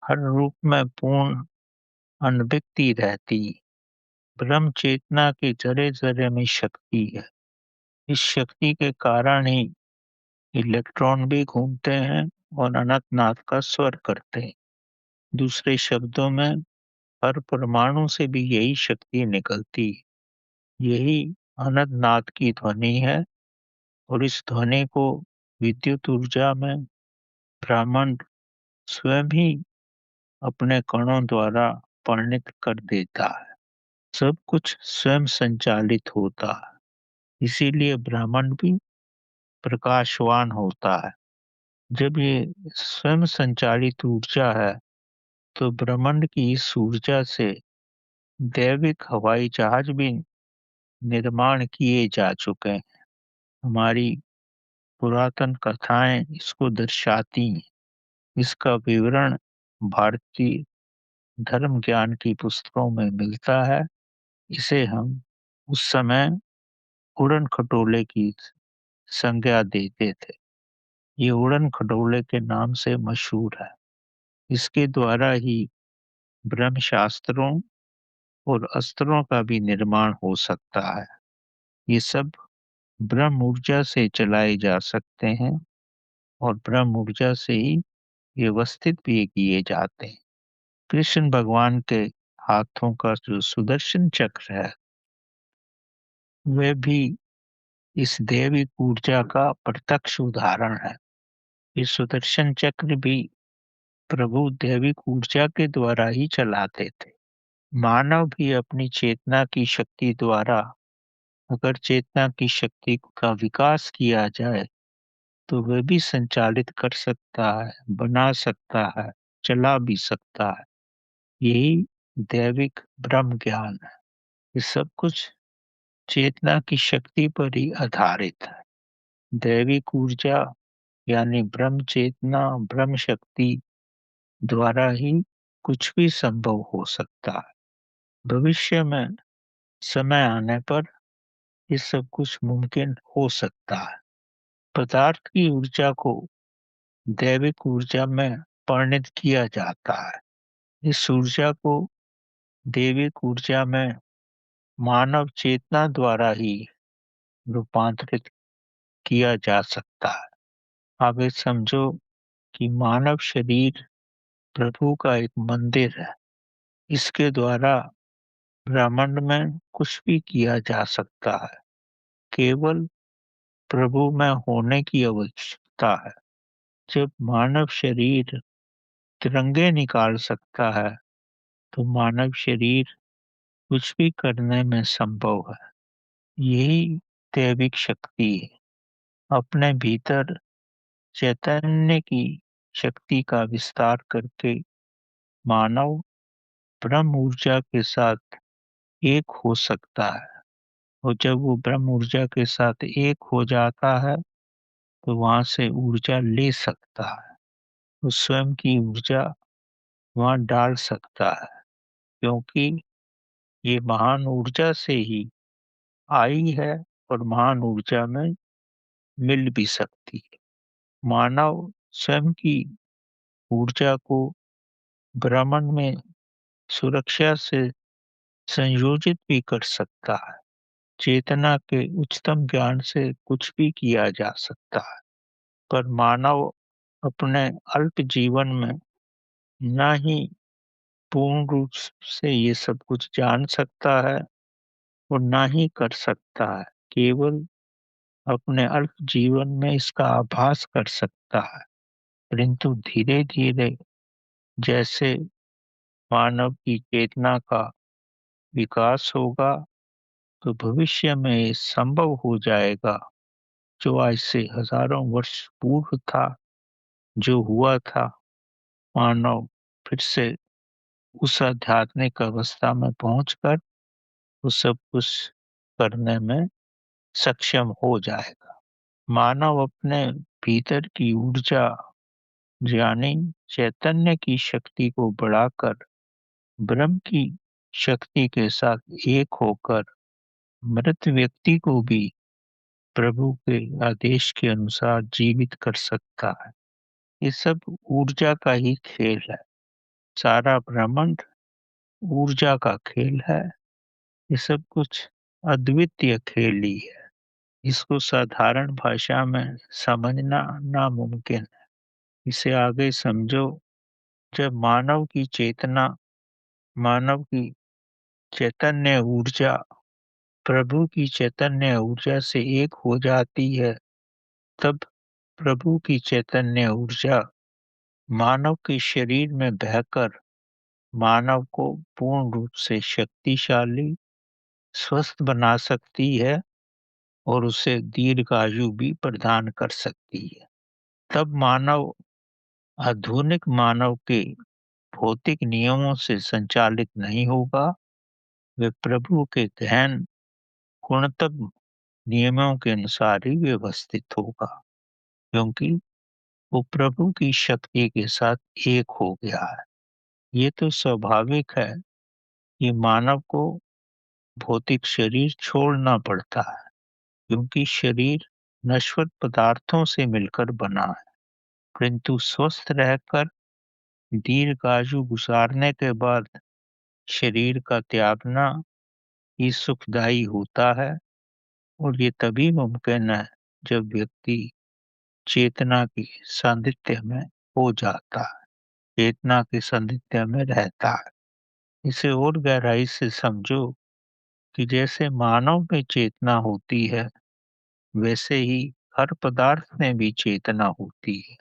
B: हर रूप में पूर्ण अनभिव्यक्ति रहती है। ब्रह्म चेतना के जरे जरे में शक्ति है। इस शक्ति के कारण ही इलेक्ट्रॉन भी घूमते हैं और अनंत नाद का स्वर करते हैं। दूसरे शब्दों में, हर परमाणु से भी यही शक्ति निकलती है। यही अनंत नाद की ध्वनि है और इस ध्वनि को विद्युत ऊर्जा में ब्रह्मांड स्वयं ही अपने कणों द्वारा परिणत कर देता है। सब कुछ स्वयं संचालित होता है। इसीलिए ब्रह्मांड भी प्रकाशवान होता है। जब ये स्वयं संचालित ऊर्जा है, तो ब्रह्मांड की इस ऊर्जा से दैविक हवाई जहाज भी निर्माण किए जा चुके हैं। हमारी पुरातन कथाएं इसको दर्शाती हैं। इसका विवरण भारतीय धर्म ज्ञान की पुस्तकों में मिलता है। इसे हम उस समय उड़न खटोले की संज्ञा देते थे। ये उड़न खटोले के नाम से मशहूर है। इसके द्वारा ही ब्रह्म शास्त्रों और अस्त्रों का भी निर्माण हो सकता है। ये सब ब्रह्म ऊर्जा से चलाए जा सकते हैं और ब्रह्म ऊर्जा से ही व्यवस्थित भी किए जाते हैं। कृष्ण भगवान के हाथों का जो सुदर्शन चक्र है, वह भी इस दैविक ऊर्जा का प्रत्यक्ष उदाहरण है। ये सुदर्शन चक्र भी प्रभु दैविक ऊर्जा के द्वारा ही चलाते थे। मानव भी अपनी चेतना की शक्ति द्वारा, अगर चेतना की शक्ति का विकास किया जाए, तो वह भी संचालित कर सकता है, बना सकता है, चला भी सकता है। यही दैविक ब्रह्म ज्ञान है। ये सब कुछ चेतना की शक्ति पर ही आधारित है। दैविक ऊर्जा यानी ब्रह्म चेतना, ब्रह्म शक्ति द्वारा ही कुछ भी संभव हो सकता है। भविष्य में समय आने पर ये सब कुछ मुमकिन हो सकता है। पदार्थ की ऊर्जा को दैविक ऊर्जा में परिणत किया जाता है। इस ऊर्जा को दैविक ऊर्जा में मानव चेतना द्वारा ही रूपांतरित किया जा सकता है। आप ये समझो कि मानव शरीर प्रभु का एक मंदिर है। इसके द्वारा ब्रह्मांड में कुछ भी किया जा सकता है। केवल प्रभु में होने की आवश्यकता है। जब मानव शरीर तिरंगे निकाल सकता है, तो मानव शरीर कुछ भी करने में संभव है। यही दैविक शक्ति है। अपने भीतर चैतन्य की शक्ति का विस्तार करके मानव ब्रह्म ऊर्जा के साथ एक हो सकता है। और जब वो ब्रह्म ऊर्जा के साथ एक हो जाता है, तो वहां से ऊर्जा ले सकता है। वो स्वयं की ऊर्जा वहां डाल सकता है, क्योंकि ये महान ऊर्जा से ही आई है और महान ऊर्जा में मिल भी सकती है। मानव स्वयं की ऊर्जा को ब्रह्मांड में सुरक्षा से संयोजित भी कर सकता है। चेतना के उच्चतम ज्ञान से कुछ भी किया जा सकता है, पर मानव अपने अल्प जीवन में न ही पूर्ण रूप से ये सब कुछ जान सकता है और ना ही कर सकता है। केवल अपने अल्प जीवन में इसका आभास कर सकता है। परंतु धीरे-धीरे जैसे मानव की चेतना का विकास होगा, तो भविष्य में ये संभव हो जाएगा, जो आज से हजारों वर्ष पूर्व था, जो हुआ था। मानव फिर से उस आध्यात्मिक अवस्था में पहुंचकर वो सब कुछ करने में सक्षम हो जाएगा। मानव अपने भीतर की ऊर्जा यानी चैतन्य की शक्ति को बढ़ाकर ब्रह्म की शक्ति के साथ एक होकर मृत व्यक्ति को भी प्रभु के आदेश के अनुसार जीवित कर सकता है। ये सब ऊर्जा का ही खेल है। सारा ब्रह्मांड ऊर्जा का खेल है। ये सब कुछ अद्वितीय खेल ही है। इसको साधारण भाषा में समझना नामुमकिन है। इसे आगे समझो। जब मानव की चैतन्य ऊर्जा प्रभु की चैतन्य ऊर्जा से एक हो जाती है, तब प्रभु की चैतन्य ऊर्जा मानव के शरीर में बहकर मानव को पूर्ण रूप से शक्तिशाली, स्वस्थ बना सकती है और उसे दीर्घायु भी प्रदान कर सकती है। तब मानव आधुनिक मानव के भौतिक नियमों से संचालित नहीं होगा। वे प्रभु के गहन गुणतम नियमों के अनुसार ही व्यवस्थित होगा, क्योंकि वो प्रभु की शक्ति के साथ एक हो गया है। ये तो स्वाभाविक है कि मानव को भौतिक शरीर छोड़ना पड़ता है, क्योंकि शरीर नश्वर पदार्थों से मिलकर बना है। परंतु स्वस्थ रहकर दीर्घायु गुजारने के बाद शरीर का त्यागना ही सुखदायी होता है। और ये तभी मुमकिन है जब व्यक्ति चेतना के सानिध्य में हो जाता है, चेतना के सानिध्य में रहता है। इसे और गहराई से समझो कि जैसे मानव में चेतना होती है, वैसे ही हर पदार्थ में भी चेतना होती है।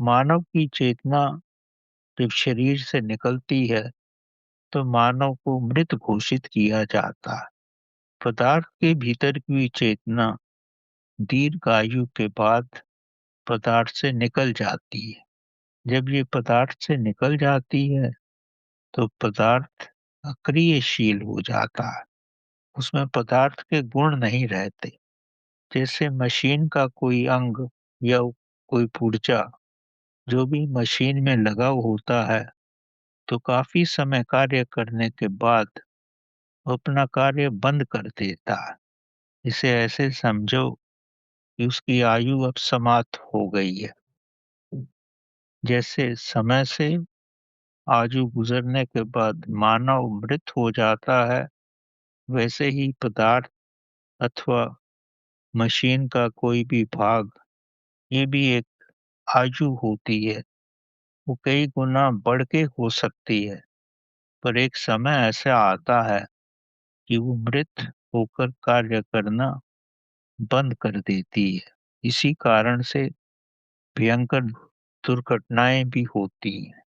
B: मानव की चेतना जब शरीर से निकलती है, तो मानव को मृत घोषित किया जाता है। पदार्थ के भीतर की चेतना दीर्घायु के बाद पदार्थ से निकल जाती है। जब ये पदार्थ से निकल जाती है, तो पदार्थ अक्रियशील हो जाता है। उसमें पदार्थ के गुण नहीं रहते। जैसे मशीन का कोई अंग या कोई पुर्जा जो भी मशीन में लगा होता है, तो काफी समय कार्य करने के बाद वो अपना कार्य बंद कर देता है। इसे ऐसे समझो कि उसकी आयु अब समाप्त हो गई है। जैसे समय से आयु गुजरने के बाद मानव मृत हो जाता है, वैसे ही पदार्थ अथवा मशीन का कोई भी भाग, ये भी एक आयु होती है। वो कई गुना बढ़ के हो सकती है, पर एक समय ऐसा आता है कि वो मृत होकर कार्य करना बंद कर देती है। इसी कारण से भयंकर दुर्घटनाएं भी होती हैं।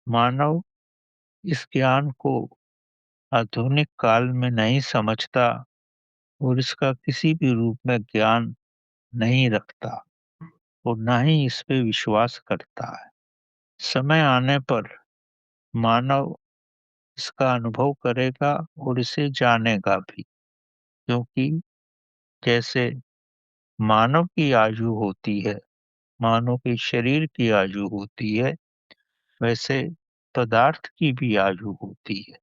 B: मानव इस ज्ञान को आधुनिक काल में नहीं समझता और इसका किसी भी रूप में ज्ञान नहीं रखता और ना ही इस पे विश्वास करता है। समय आने पर मानव इसका अनुभव करेगा और इसे जानेगा भी, क्योंकि जैसे मानव की आयु होती है, मानव के शरीर की आयु होती है, वैसे पदार्थ की भी आयु होती है।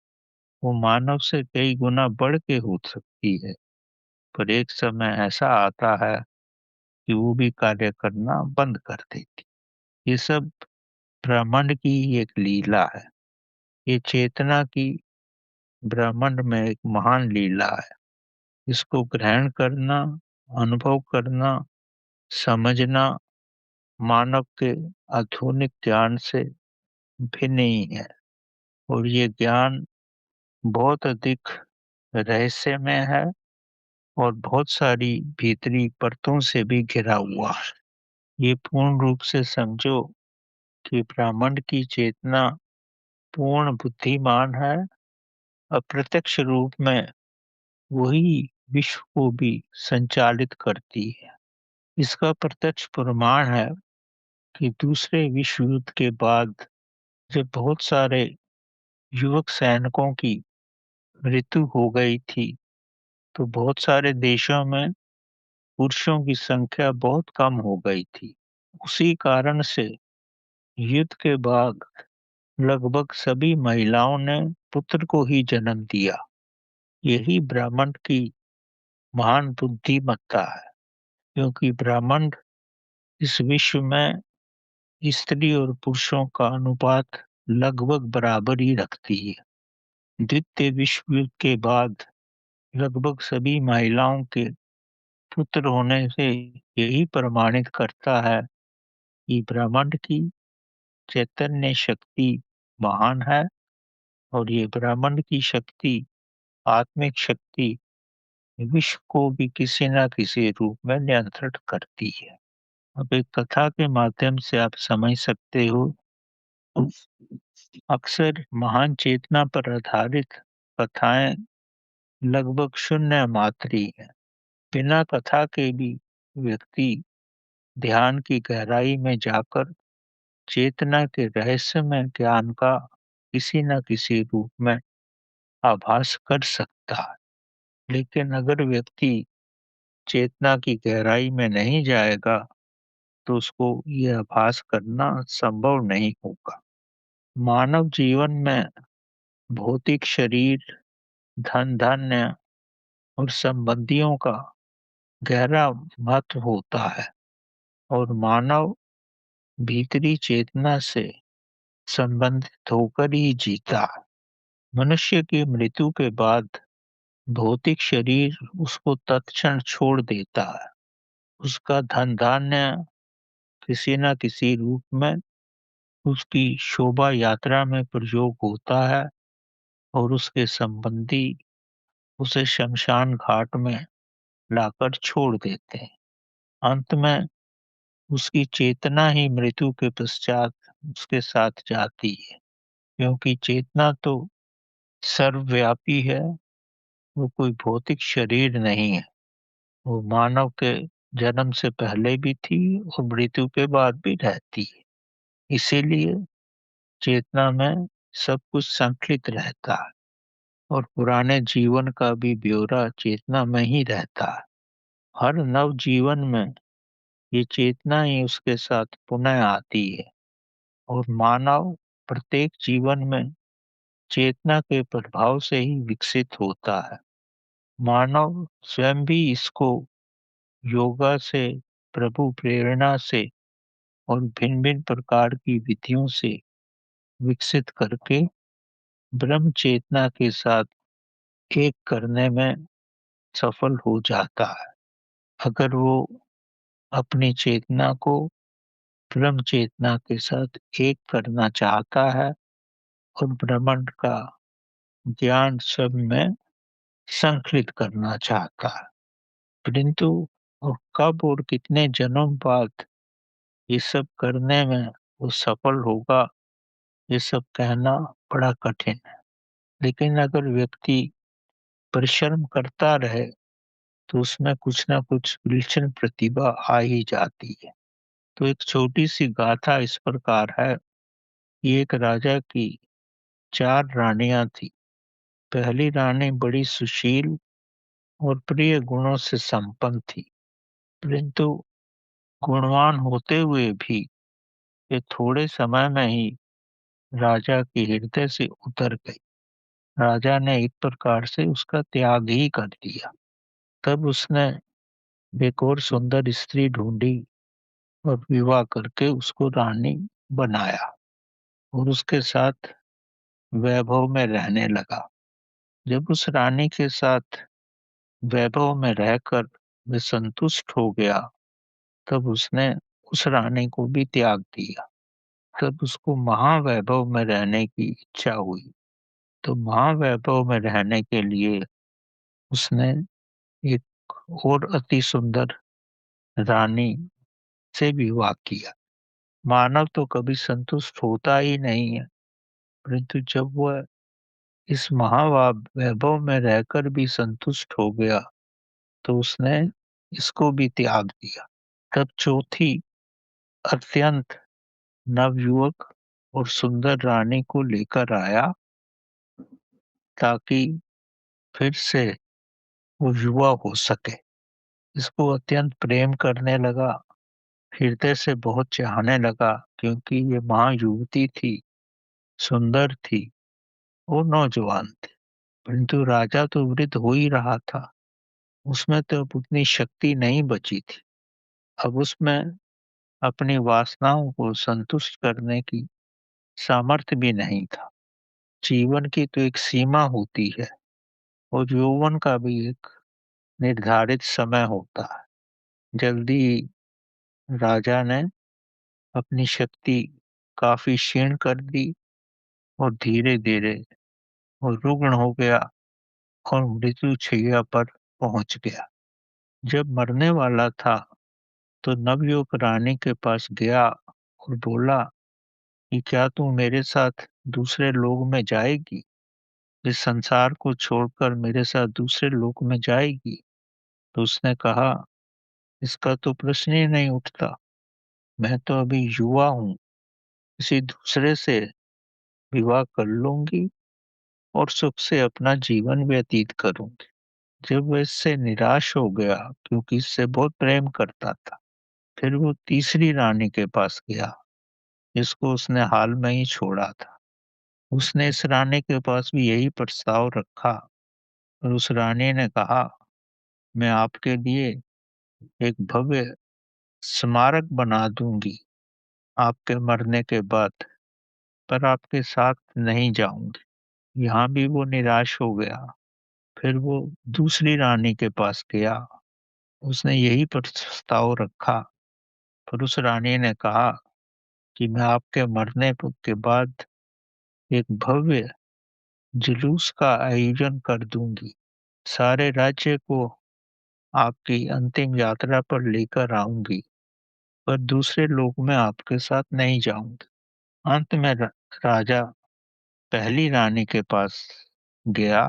B: वो मानव से कई गुना बढ़ के हो सकती है, पर एक समय ऐसा आता है कि वो भी कार्य करना बंद कर देती। ये सब ब्रह्मांड की ही एक लीला है। ये चेतना की ब्रह्मांड में एक महान लीला है। इसको ग्रहण करना, अनुभव करना, समझना मानव के आधुनिक ज्ञान से भिन्न ही है और ये ज्ञान बहुत अधिक रहस्यमय है और बहुत सारी भीतरी परतों से भी घिरा हुआ है। ये पूर्ण रूप से समझो कि ब्रह्मांड की चेतना पूर्ण बुद्धिमान है, अप्रत्यक्ष रूप में वही विश्व को भी संचालित करती है। इसका प्रत्यक्ष प्रमाण है कि दूसरे विश्व युद्ध के बाद जब बहुत सारे युवक सैनिकों की मृत्यु हो गई थी, तो बहुत सारे देशों में पुरुषों की संख्या बहुत कम हो गई थी। उसी कारण से युद्ध के बाद लगभग सभी महिलाओं ने पुत्र को ही जन्म दिया। यही ब्रह्मांड की महान बुद्धिमत्ता है, क्योंकि ब्रह्मांड इस विश्व में स्त्री और पुरुषों का अनुपात लगभग बराबर ही रखती है। द्वितीय विश्व युद्ध के बाद लगभग सभी महिलाओं के पुत्र होने से यही प्रमाणित करता है कि ब्रह्मांड की चैतन्य शक्ति महान है और ये ब्रह्मांड की शक्ति, आत्मिक शक्ति विश्व को भी किसी न किसी रूप में नियंत्रित करती है। अब एक कथा के माध्यम से आप समझ सकते हो। अक्सर महान चेतना पर आधारित कथाएं लगभग शून्य मात्री है। बिना कथा के भी व्यक्ति ध्यान की गहराई में जाकर चेतना के रहस्यमय ज्ञान का किसी न किसी रूप में आभास कर सकता है। लेकिन अगर व्यक्ति चेतना की गहराई में नहीं जाएगा, तो उसको यह आभास करना संभव नहीं होगा। मानव जीवन में भौतिक शरीर, धन धान्य और संबंधियों का गहरा महत्व होता है और मानव भीतरी चेतना से संबंधित होकर ही जीता है। मनुष्य की मृत्यु के बाद भौतिक शरीर उसको तत्क्षण छोड़ देता है। उसका धन धान्य किसी न किसी रूप में उसकी शोभा यात्रा में प्रयोग होता है और उसके संबंधी उसे शमशान घाट में लाकर छोड़ देते हैं। अंत में उसकी चेतना ही मृत्यु के पश्चात उसके साथ जाती है, क्योंकि चेतना तो सर्वव्यापी है, वो कोई भौतिक शरीर नहीं है। वो मानव के जन्म से पहले भी थी और मृत्यु के बाद भी रहती है। इसीलिए चेतना में सब कुछ संकलित रहता है और पुराने जीवन का भी ब्यौरा चेतना में ही रहता है। हर नव जीवन में ये चेतना ही उसके साथ पुनः आती है और मानव प्रत्येक जीवन में चेतना के प्रभाव से ही विकसित होता है। मानव स्वयं भी इसको योगा से, प्रभु प्रेरणा से और भिन्न भिन्न प्रकार की विधियों से विकसित करके ब्रह्म चेतना के साथ एक करने में सफल हो जाता है। अगर वो अपनी चेतना को ब्रह्म चेतना के साथ एक करना चाहता है और ब्रह्मांड का ज्ञान सब में संकलित करना चाहता है, परंतु वो कब और कितने जन्म बाद ये सब करने में वो सफल होगा, ये सब कहना बड़ा कठिन है। लेकिन अगर व्यक्ति परिश्रम करता रहे तो उसमें कुछ ना कुछ विलक्षण प्रतिभा आ ही जाती है। तो एक छोटी सी गाथा इस प्रकार है कि एक राजा की 4 रानियां थी। पहली रानी बड़ी सुशील और प्रिय गुणों से संपन्न थी, परंतु गुणवान होते हुए भी ये थोड़े समय में ही राजा के हृदय से उतर गई। राजा ने एक प्रकार से उसका त्याग ही कर दिया। तब उसने एक और सुंदर स्त्री ढूंढी और विवाह करके उसको रानी बनाया और उसके साथ वैभव में रहने लगा। जब उस रानी के साथ वैभव में रहकर वह संतुष्ट हो गया, तब उसने उस रानी को भी त्याग दिया। तब उसको महावैभव में रहने की इच्छा हुई। तो महावैभव में रहने के लिए उसने एक और अति सुंदर रानी से विवाह किया। मानव तो कभी संतुष्ट होता ही नहीं है, परंतु जब वह इस वैभव में रहकर भी संतुष्ट हो गया, तो उसने इसको भी त्याग दिया। तब चौथी अत्यंत नवयुवक और सुंदर रानी को लेकर आया, ताकि फिर से वो युवा हो सके। इसको अत्यंत प्रेम करने लगा, हृदय से बहुत चाहने लगा, क्योंकि ये महायुवती थी, सुंदर थी और नौजवान थी। परंतु राजा तो वृद्ध हो ही रहा था, उसमें तो अब उतनी शक्ति नहीं बची थी। अब उसमें अपनी वासनाओं को संतुष्ट करने की सामर्थ्य भी नहीं था। जीवन की तो एक सीमा होती है और यौवन का भी एक निर्धारित समय होता है। जल्दी ही राजा ने अपनी शक्ति काफी क्षीण कर दी और धीरे-धीरे वो रुग्ण हो गया और मृत्युशैया पर पहुंच गया। जब मरने वाला था, तो नवयुवक रानी के पास गया और बोला कि क्या तू मेरे साथ दूसरे लोक में जाएगी? इस संसार को छोड़कर मेरे साथ दूसरे लोक में जाएगी? तो उसने कहा, इसका तो प्रश्न ही नहीं उठता। मैं तो अभी युवा हूँ, किसी दूसरे से विवाह कर लूंगी और सुख से अपना जीवन व्यतीत करूंगी। जब वह इससे निराश हो गया, क्योंकि इससे बहुत प्रेम करता था, फिर वो तीसरी रानी के पास गया, जिसको उसने हाल में ही छोड़ा था। उसने इस रानी के पास भी यही प्रस्ताव रखा और उस रानी ने कहा, मैं आपके लिए एक भव्य स्मारक बना दूंगी आपके मरने के बाद, पर आपके साथ नहीं जाऊंगी। यहाँ भी वो निराश हो गया। फिर वो दूसरी रानी के पास गया, उसने यही प्रस्ताव रखा, पर उस रानी ने कहा कि मैं आपके के बाद एक भव्य जुलूस का आयोजन कर दूंगी, सारे राज्य को आपकी अंतिम यात्रा पर लेकर आऊंगी, पर दूसरे लोक में आपके साथ नहीं जाऊंगी। अंत में राजा पहली रानी के पास गया,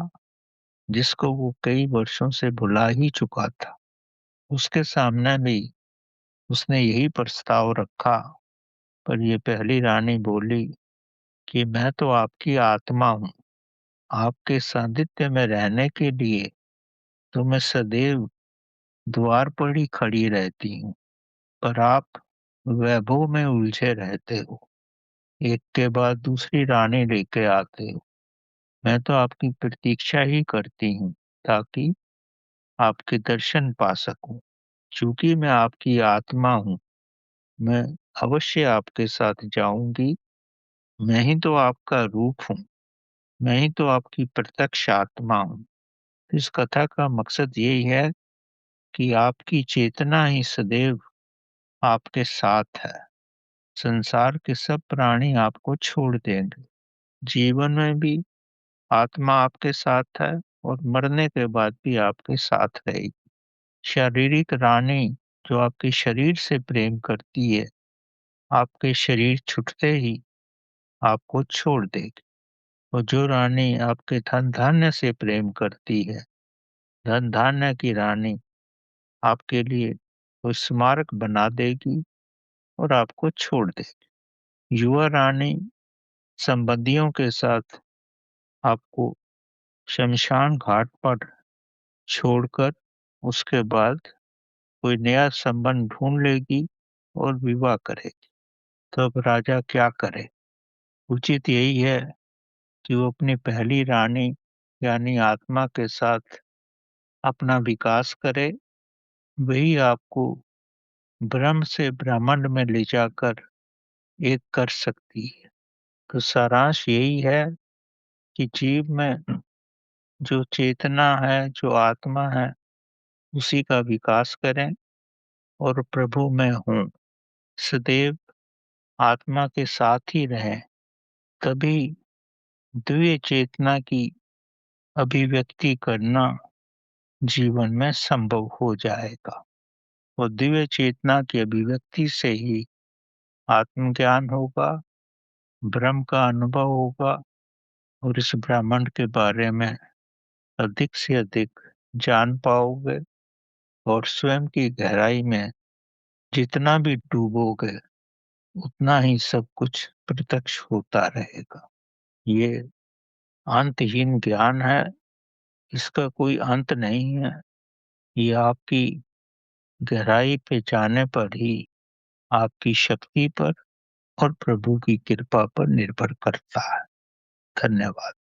B: जिसको वो कई वर्षों से भुला ही चुका था। उसके सामने भी उसने यही प्रस्ताव रखा, पर ये पहली रानी बोली कि मैं तो आपकी आत्मा हूँ, आपके सानिध्य में रहने के लिए तो मैं सदैव द्वार पर ही खड़ी रहती हूँ, पर आप वैभव में उलझे रहते हो, एक के बाद दूसरी रानी लेके आते हो। मैं तो आपकी प्रतीक्षा ही करती हूँ, ताकि आपके दर्शन पा सकूं। चूंकि मैं आपकी आत्मा हूँ, मैं अवश्य आपके साथ जाऊंगी मैं ही तो आपका रूप हूँ, मैं ही तो आपकी प्रत्यक्ष आत्मा हूँ। इस कथा का मकसद यही है कि आपकी चेतना ही सदैव आपके साथ है। संसार के सब प्राणी आपको छोड़ देंगे। जीवन में भी आत्मा आपके साथ है और मरने के बाद भी आपके साथ रहेगी। शारीरिक रानी जो आपके शरीर से प्रेम करती है, आपके शरीर छूटते ही आपको छोड़ देगी। और जो रानी आपके धन-धान्य से प्रेम करती है, धन-धान्य की रानी आपके लिए कोई स्मारक बना देगी और आपको छोड़ देगी। युवा रानी संबंधियों के साथ आपको शमशान घाट पर छोड़कर उसके बाद कोई नया संबंध ढूँढ लेगी और विवाह करेगी। तो अब राजा क्या करे? उचित यही है कि वो अपनी पहली रानी यानी आत्मा के साथ अपना विकास करे, वही आपको ब्रह्म से ब्रह्मांड में ले जाकर एक कर सकती है। तो सारांश यही है कि जीव में जो चेतना है, जो आत्मा है, उसी का विकास करें और प्रभु मैं हूँ, सदैव आत्मा के साथ ही रहें, तभी दिव्य चेतना की अभिव्यक्ति करना जीवन में संभव हो जाएगा। और दिव्य चेतना की अभिव्यक्ति से ही आत्मज्ञान होगा, ब्रह्म का अनुभव होगा और इस ब्रह्मांड के बारे में अधिक से अधिक जान पाओगे और स्वयं की गहराई में जितना भी डूबोगे, उतना ही सब कुछ प्रत्यक्ष होता रहेगा। ये अंतहीन ज्ञान है, इसका कोई अंत नहीं है। ये आपकी गहराई पे जाने पर ही आपकी शक्ति पर और प्रभु की कृपा पर निर्भर करता है। धन्यवाद।